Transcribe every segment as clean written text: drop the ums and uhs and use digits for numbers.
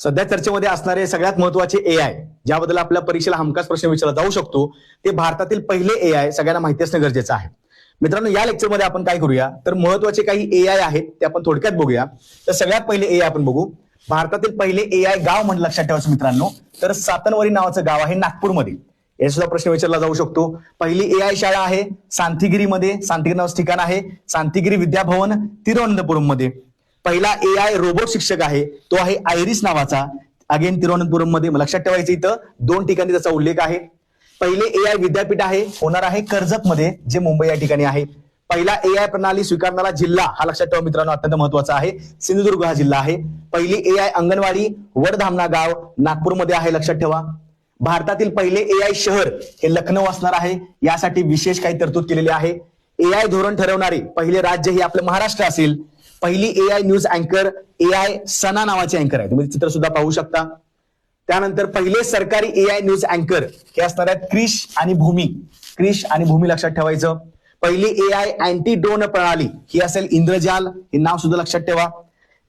सध्या चर्चेमध्ये असणारे सगळ्यात महत्वाचे एआय, ज्याबद्दल आपल्या परीक्षेला हमखास प्रश्न विचारला जाऊ शकतो, ते भारतातील पहिले एआय सगळ्यांना माहिती असणं गरजेचं आहे. मित्रांनो, या लेक्चरमध्ये आपण काय करूया, तर महत्वाचे काही एआय आहेत ते आपण थोडक्यात बघूया. तर सगळ्यात पहिले एआय आपण बघू. भारतातील पहिले एआय गाव म्हणून लक्षात ठेवायचं मित्रांनो, तर सातनवरी नावाचं गाव आहे नागपूरमध्ये. याचा सुद्धा प्रश्न विचारला जाऊ शकतो. पहिली एआय शाळा आहे सांथीगिरीमध्ये, सांथीगिरी नावाचं ठिकाण आहे, सांथीगिरी विद्याभवन तिरुवनंतपुरम मध्ये. पहिला एआय रोबोट शिक्षक आहे, तो आहे आयरिस नावाचा, अगेन तिरुवनंतपुरम मध्ये. लक्षात ठेवायचं, इथं दोन ठिकाणी त्याचा उल्लेख आहे. पहिले एआय विद्यापीठ आहे, होणार आहे कर्जत मध्ये, जे मुंबई या ठिकाणी आहे. पहिला एआय प्रणाली स्वीकारणारा जिल्हा, हा लक्षात ठेवा मित्रांनो, अत्यंत महत्वाचा आहे, सिंधुदुर्ग हा जिल्हा आहे. पहिली एआय अंगणवाडी वडधामणा गाव नागपूरमध्ये आहे, लक्षात ठेवा. भारतातील पहिले एआय शहर हे लखनौ असणार आहे, यासाठी विशेष काही तरतूद केलेली आहे. एआय धोरण ठरवणारे पहिले राज्य हे आपलं महाराष्ट्र असेल. पहिली एआय न्यूज अँकर एआय सना नावाचे अँकर आहे, तुम्ही चित्र सुद्धा पाहू शकता. त्यानंतर पहिले सरकारी एआय न्यूज अँकर हे असणार आहेत क्रिश आणि भूमी. क्रिश आणि भूमी लक्षात ठेवायचं. पहिली एआय अँटी ड्रोन प्रणाली ही असेल इंद्रजाल, हे नाव सुद्धा लक्षात ठेवा.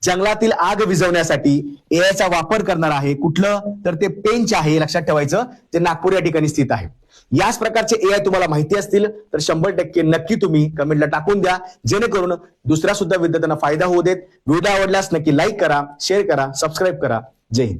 जंगलातील आग विझवण्यासाठी एआयचा वापर करणार आहे, कुठलं, तर ते पेंच आहे, लक्षात ठेवायचं, जे नागपूर या ठिकाणी स्थित आहे. याच प्रकारचे एआय तुम्हाला माहिती असतील तर 100% नक्की तुम्ही कमेंटला टाकून द्या, जेणेकरून दुसऱ्या सुद्धा विद्यार्थ्यांना फायदा होऊ देत. व्हिडिओ आवडल्यास नक्की लाईक करा, शेअर करा, सबस्क्राईब करा. जय हिंद.